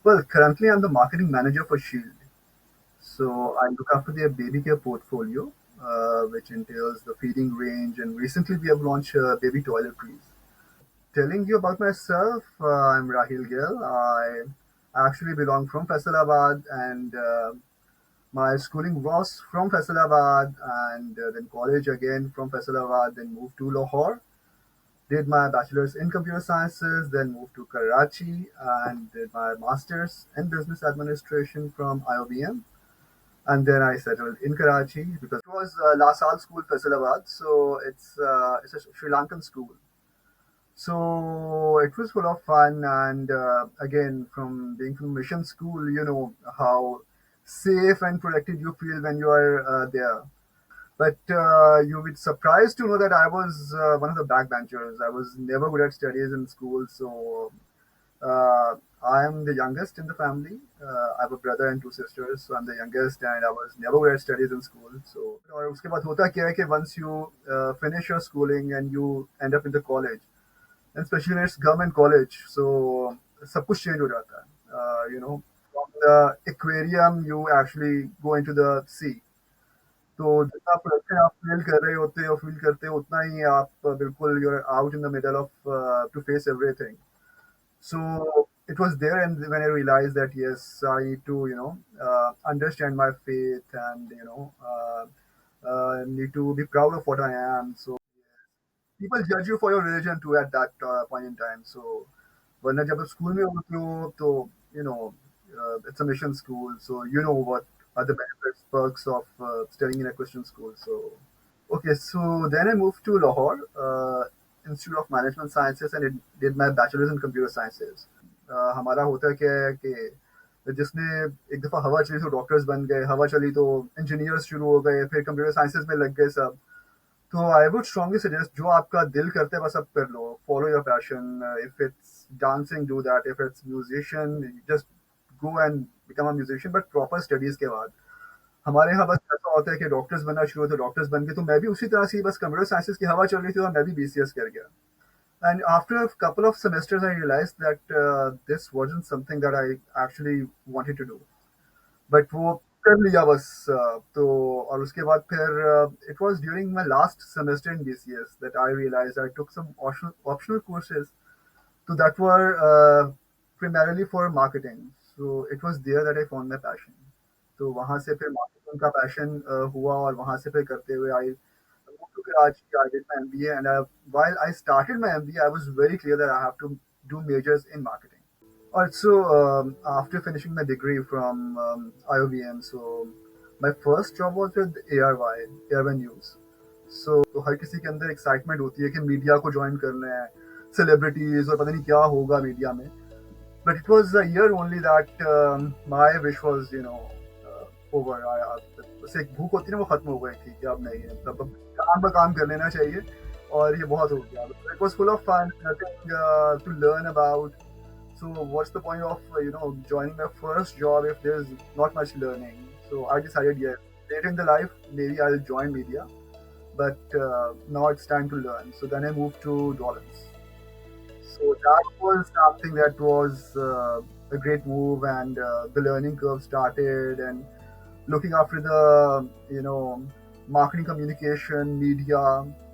Well, currently I'm the marketing manager for Shield. So I look after their baby care portfolio, which entails the feeding range, and recently we have launched baby toiletries. Telling you about myself, I'm Rahil Gill. I actually belong from Faisalabad, and my schooling was from Faisalabad, and then college again from Faisalabad, then moved to Lahore. Did my bachelor's in computer sciences, then moved to Karachi and did my master's in business administration from IOBM. And then I settled in Karachi because it was La Salle School, Faisalabad. So it's a Sri Lankan school. So it was full of fun, and again, from being from mission school, you know how safe and protected you feel when you are there. But you would be surprised to know that I was one of the backbenchers. I was never good at studies in school, so I am the youngest in the family. I have a brother and two sisters, so I'm the youngest, and I was never good at studies in school. So और उसके बाद होता क्या है कि once you finish your schooling and you end up in the college, and especially when it's government college, so सब कुछ change हो जाता है. You know, from the aquarium you actually go into the sea. तो जितना pressure आप feel कर रहे होते हो फील करते हो उतना ही आप बिल्कुल you're out in the middle of to face everything. So it was there, and when I realized that yes, I need to understand my faith and need to be proud of what I am. So people judge you for your religion too at that point in time. So वरना जब आप school में होते हो तो you know it's a mission school, so you know what are the benefits perks of studying in a Christian school. So okay, so then I moved to Lahore Institute of Management Sciences and did my bachelor's in computer sciences. हमारा होता क्या है कि जिसने एक दफ़ा हवा चली तो डॉक्टर्स बन गए, हवा चली तो इंजीनियर्स शुरू हो गए, फिर कंप्यूटर साइंसेज में लग गए सब. तो आई वुड स्ट्रांगली सजेस्ट जो आपका दिल करता है बस आप कर लो, follow your passion. If it's dancing do that, if it's musician just go and become a musician, but proper studies के बाद. हमारे यहाँ बस ऐसा होता है कि डॉक्टर्स बनना शुरू हुए तो डॉक्टर्स बन गए, तो मैं भी उसी तरह से बस कंप्यूटर साइंसेज की हवा चल रही थी और मैं भी बीसीएस कर गया. And after a couple of semesters, I realized that this wasn't something that I actually wanted to do. But वो कर लिया बस. तो और उसके बाद फिर it was during my last semester in BCS that I realized I took some optional courses. So that were primarily for marketing. So it was there that I found my passion. तो वहाँ से फिर marketing का passion हुआ और वहाँ से फिर करते हुए आई moved to Karachi. I did my MBA, and while I started my MBA, I was very clear that I have to do majors in marketing. Also, after finishing my degree from IOBM, so my first job was with ARY, Airway News. तो हर किसी के अंदर excitement होती है कि media को join करना है, सेलिब्रिटीज और पता नहीं क्या होगा मीडिया में. But it was a year only that my wish was, over. बस एक भूख होती है ना, वो खत्म हो गई थी कि अब नहीं है, मतलब अब काम पर काम कर लेना चाहिए और ये बहुत हो गया. It was full of fun, nothing to learn about. So what's the point of joining my first job if there's not much learning? So I decided, yes, later in the life maybe I'll join media, but now it's time to learn. So then I moved to Dollars. So that was something that was a great move, and the learning curve started, and looking after the marketing, communication, media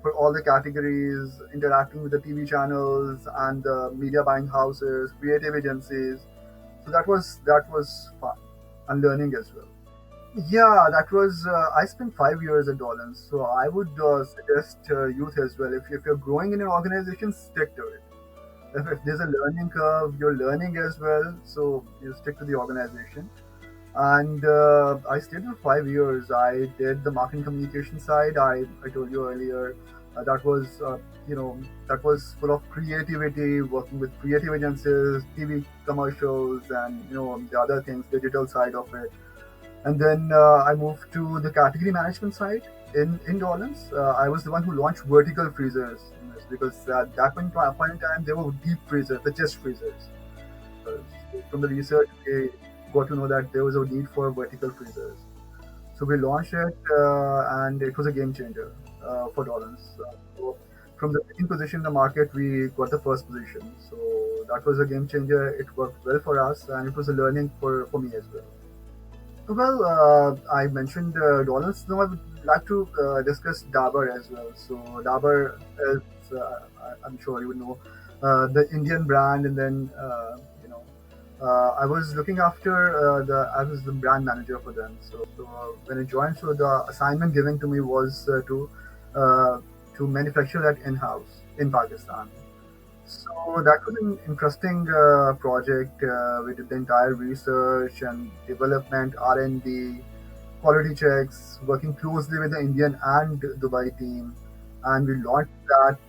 for all the categories, interacting with the TV channels and the media buying houses, creative agencies. So that was fun and learning as well. Yeah, that was. I spent 5 years at Dollins, so I would suggest youth as well. If you're growing in an organization, stick to it. If there's a learning curve, you're learning as well, so you stick to the organization. And I stayed for 5 years. I did the marketing communication side. I told you earlier that was that was full of creativity, working with creative agencies, TV commercials, and the other things, digital side of it. And then I moved to the category management side in Dollins. I was the one who launched vertical freezers because at that point in time there were deep freezers, the chest freezers. Uh, from the research, we got to know that there was a need for vertical freezers. So we launched it, and it was a game changer for Dollins. So from the second position in the market, we got the first position. So So that was a game changer. It worked well for us, and it was a learning for me as well. Well, I mentioned dollars. Now I would like to discuss Dabur as well. So Dabur is, I'm sure you would know, the Indian brand, and then I was looking after I was the brand manager for them. So when I joined, so the assignment given to me was uh, to manufacture that in house in Pakistan. So that was an interesting project. We did the entire research and development, R&D, quality checks, working closely with the Indian and Dubai team, and we launched that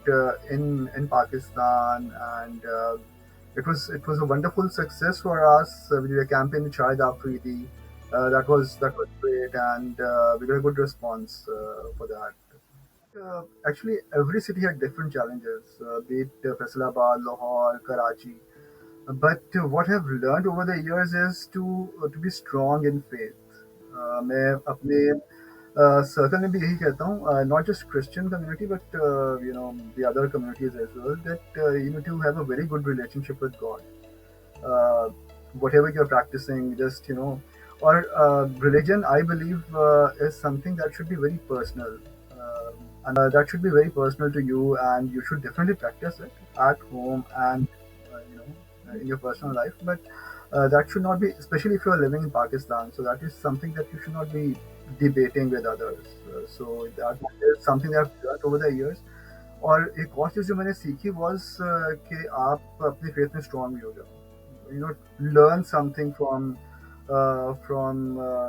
in Pakistan, and it was a wonderful success for us. We did a campaign with Shahid Afridi. That was great, and we got a good response for that. Actually, every city had different challenges, be it Faisalabad, Lahore, Karachi. But what I've learned over the years is to be strong in faith. मैं अपने circle में भी यही कहता हूँ, not just Christian community, but the other communities as well, that you need to have a very good relationship with God. uh, Whatever you're practicing, just or religion, I believe, is something that should be very personal, and that should be very personal to you, and you should definitely practice it at home and in your personal life. But that should not be, especially if you are living in Pakistan. So that is something that you should not be debating with others. So that is something that I've learned over the years. और एक और चीज़ जो मैंने सीखी was कि आप अपने faith में स्ट्रांग भी हो जाओ. Learn something from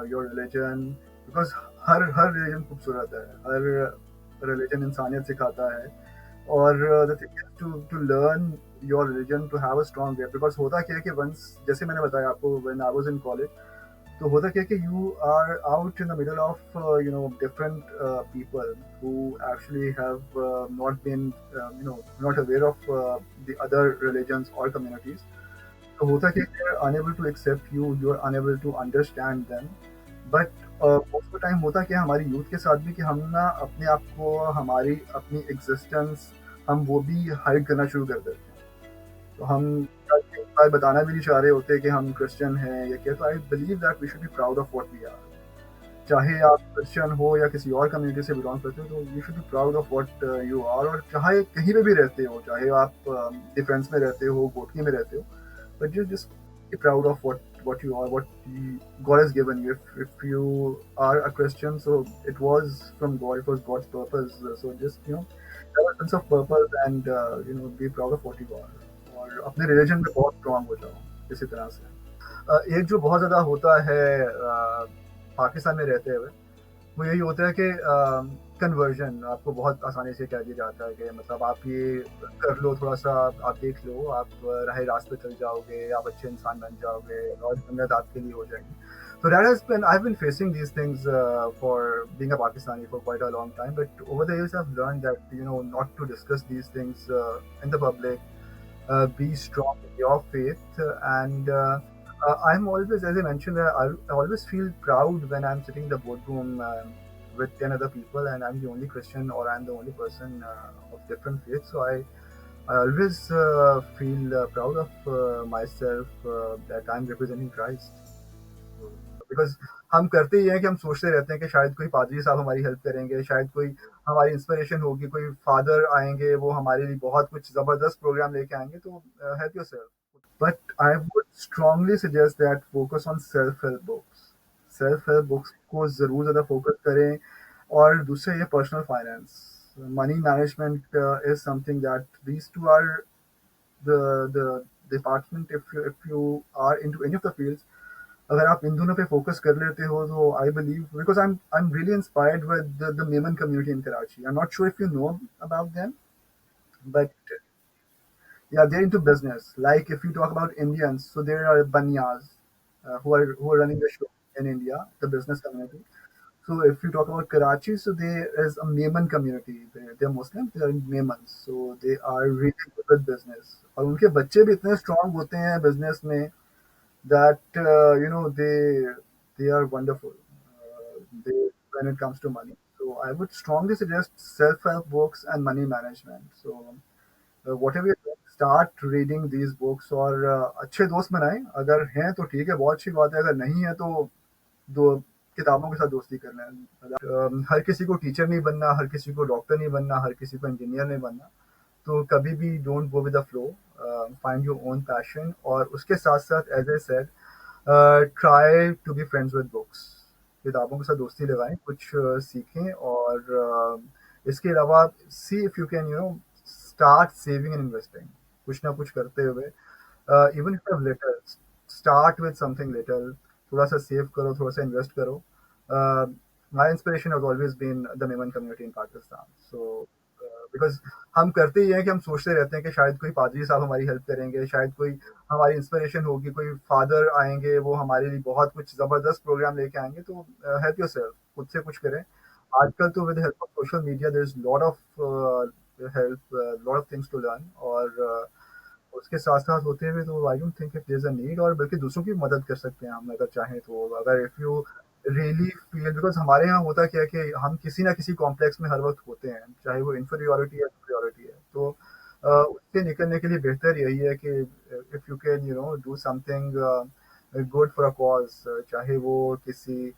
your religion, because her religion खूबसूरत है, हर religion इंसानियत सिखाता है. और the thing is to learn your religion, to have a strong way, because होता क्या है कि once, जैसे मैंने बताया आपको, when I was in college, तो होता क्या है कि you are out in the middle of different people who actually have not been not aware of the other religions or communities. तो होता क्या है कि they are unable to accept you, you are unable to understand them. But most of the time होता क्या है हमारी youth के साथ भी, कि हम ना अपने आप को, हमारी अपनी एग्जिस्टेंस, हम वो भी हाइड करना शुरू कर देते हैं. तो हम कई बार बताना भी नहीं चाह रहे होते कि हम क्रिश्चियन हैं या क्या. तो I believe that we should be proud of what we are. चाहे आप क्रिश्चियन हो या किसी और कम्युनिटी से बिलोंग करते हो, तो you should be proud of what you are. और चाहे कहीं पे भी रहते हो, चाहे आप डिफेंस में रहते हो, कोटकी में रहते हो, but you just be proud of what you are, God has given you. If you are a Christian, so it was from God, it was God's purpose. So just have a sense of purpose, and be proud of what you are. और अपने religion में बहुत strong हो जाओ इसी तरह से. एक जो बहुत ज़्यादा होता है पाकिस्तान में रहते हुए, वो यही होता है कि कन्वर्जन आपको बहुत आसानी से कह दिया जाता है कि मतलब आप ये कर लो, थोड़ा-सा आप देख लो, आप राह रास्त पे चल जाओगे, आप अच्छे इंसान बन जाओगे और जन्नत आपके लिए हो जाएगी. So that has been I've been facing these things for being a Pakistani for quite a long time, but over the years I've learned that not to discuss these things in the public. Be strong in your faith, and I'm always, as I mentioned, I always feel proud when I'm sitting in the boardroom with 10 other people, and I'm the only Christian, or I'm the only person of different faith. So I always feel proud of myself, that I'm representing Christ. Because हम करते ही हैं कि हम सोचते रहते हैं कि शायद कोई पादरी साहब हमारी हेल्प करेंगे, शायद कोई हमारी इंस्पिरेशन होगी, कोई फादर आएँगे, वो हमारे लिए बहुत कुछ ज़बरदस्त प्रोग्राम लेके आएँगे, तो help yourself. But I would strongly suggest that focus on self help books. Self help books को ज़रूर ज़्यादा फोकस करें. और दूसरा ये personal finance, money management is something that these two are the department. If you are into any of the fields, अगर आप इन दोनों पे फोकस कर लेते हो, तो I believe, because I'm really inspired with the Memon community in Karachi. I'm not sure if you know about them, but yeah, they're into business. Like if you talk about Indians, so there are Banyas who are running the show in India, the business community. So if you talk about Karachi, so there is a Memon community. They're Muslim, they're Memons, so they are really good with business. और उनके बच्चे भी इतने strong होते हैं business में, that they are wonderful. They When it comes to money, so I would strongly suggest self-help books and money management. So whatever you're doing, start reading these books और अच्छे दोस्त बनाएं, अगर हैं तो ठीक है, बहुत अच्छी बात है, अगर नहीं है तो दो किताबों के साथ दोस्ती करना है। हर किसी को टीचर नहीं बनना, हर किसी को डॉक्टर नहीं बनना, हर किसी को इंजीनियर नहीं बनना। तो कभी भी don't go with the flow, find your own passion, और उसके साथ साथ as I said try to be friends with books. किताबों के साथ दोस्ती लगाएं, कुछ सीखें, और इसके अलावा see if you can start saving and investing, कुछ ना कुछ करते हुए, even if you have little, start with something little, थोड़ा सा सेव करो, थोड़ा सा इन्वेस्ट करो। My inspiration has always been the Memon community in Pakistan. So because हम करते ही हैं कि हम सोचते रहते हैं कि शायद कोई पादरी साहब हमारी हेल्प करेंगे, शायद कोई हमारी इंस्पिरेशन होगी, कोई फादर आएंगे वो हमारे लिए बहुत कुछ जबरदस्त प्रोग्राम लेके आएंगे। तो हेल्प योरसेल्फ, खुद से कुछ करें। आजकल तो with help of social media there is lot of help, lot of things to learn, और उसके साथ-साथ होते हुए तो I don't think if there is a need, और बल्कि दूसरों की मदद कर सकते हैं हम अगर चाहें तो। अगर if you really feel, because हमारे यहाँ होता क्या है कि हम किसी ना किसी कॉम्प्लेक्स में हर वक़्त होते हैं, चाहे वो इन्फीरियॉरिटी या सुपीरियॉरिटी है। तो उससे निकलने के लिए बेहतर यही है कि if you can do something good for a cause, चाहे वो किसी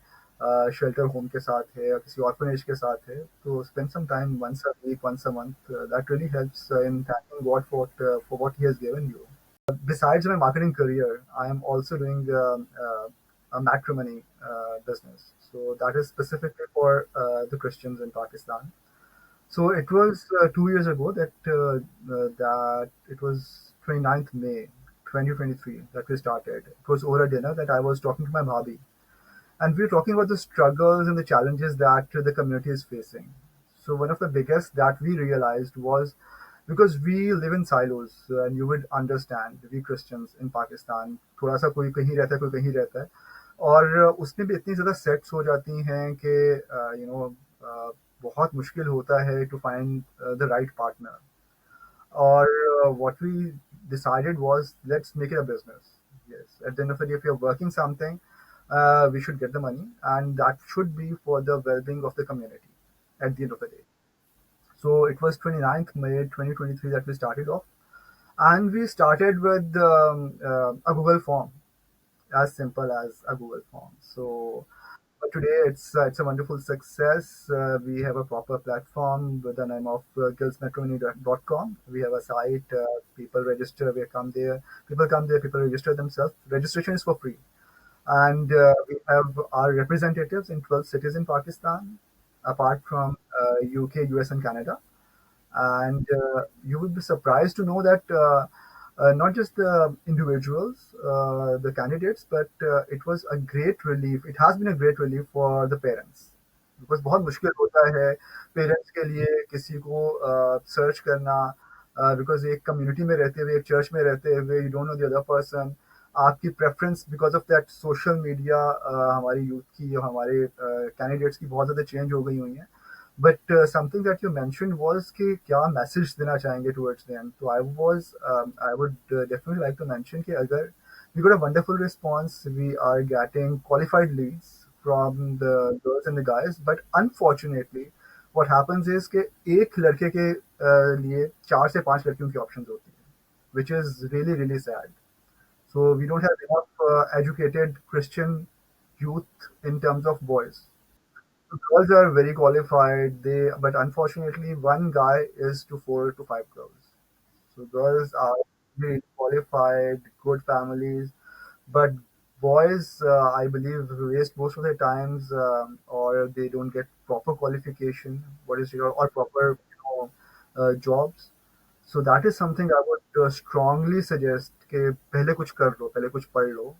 शेल्टर होम के साथ है या किसी ऑर्फनेज के साथ है, तो spend some time once a week, once a month, that really helps in thanking God for what he has given you. Besides my marketing career, I am also doing a matrimony business. So that is specifically for the Christians in Pakistan. So it was 2 years ago that it was 29th May 2023 that we started. It was over a dinner that I was talking to my bhabhi, and we were talking about the struggles and the challenges that the community is facing. So one of the biggest that we realized was, because we live in silos, and you would understand, we Christians in Pakistan, थोड़ा सा कोई कहीं रहता है, कोई कहीं रहता है, और उसमें भी इतनी ज़्यादा सेट्स हो जाती हैं कि बहुत मुश्किल होता है to find the right partner. or what we decided was, let's make it a business. Yes, at the end of the day, if you're working something, we should get the money, and that should be for the well-being of the community at the end of the day. So it was 29th May 2023 that we started off, and we started with a Google form, as simple as a Google form. So but today it's a wonderful success. We have a proper platform with the name of guildsmatrimony.com. We have a site. People register. We come there. People come there. People register themselves. Registration is for free, and we have our representatives in 12 cities in Pakistan, apart from UK, US, and Canada. And you would be surprised to know that not just the individuals, the candidates, but it was a great relief. It has been a great relief for the parents, because बहुत मुश्किल होता है parents के लिए किसी को search करना, because एक कम्युनिटी में रहते हुए, एक चर्च में रहते हुए, you don't know the other person. आपकी preference because of that social media हमारी यूथ की, हमारे कैंडिडेट्स की बहुत ज़्यादा चेंज हो गई हुई हैं। But something that you mentioned was कि क्या मैसेज देना चाहेंगे towards the end. So I would definitely like to mention कि अगर we got a wonderful response, we are getting qualified leads from the girls and the guys, but unfortunately what happens is कि एक लड़के के लिए 4 से 5 लड़कियों की options होती है, which is really really sad. So we don't have enough educated Christian youth in terms of boys. Girls are very qualified. But unfortunately, one guy is to 4 to 5 girls. So girls are very qualified, good families, but boys, I believe, waste most of their times, or they don't get proper qualification. What is your or proper jobs? So that is something I would strongly suggest कि पहले कुछ कर लो, पहले कुछ पढ़ लो,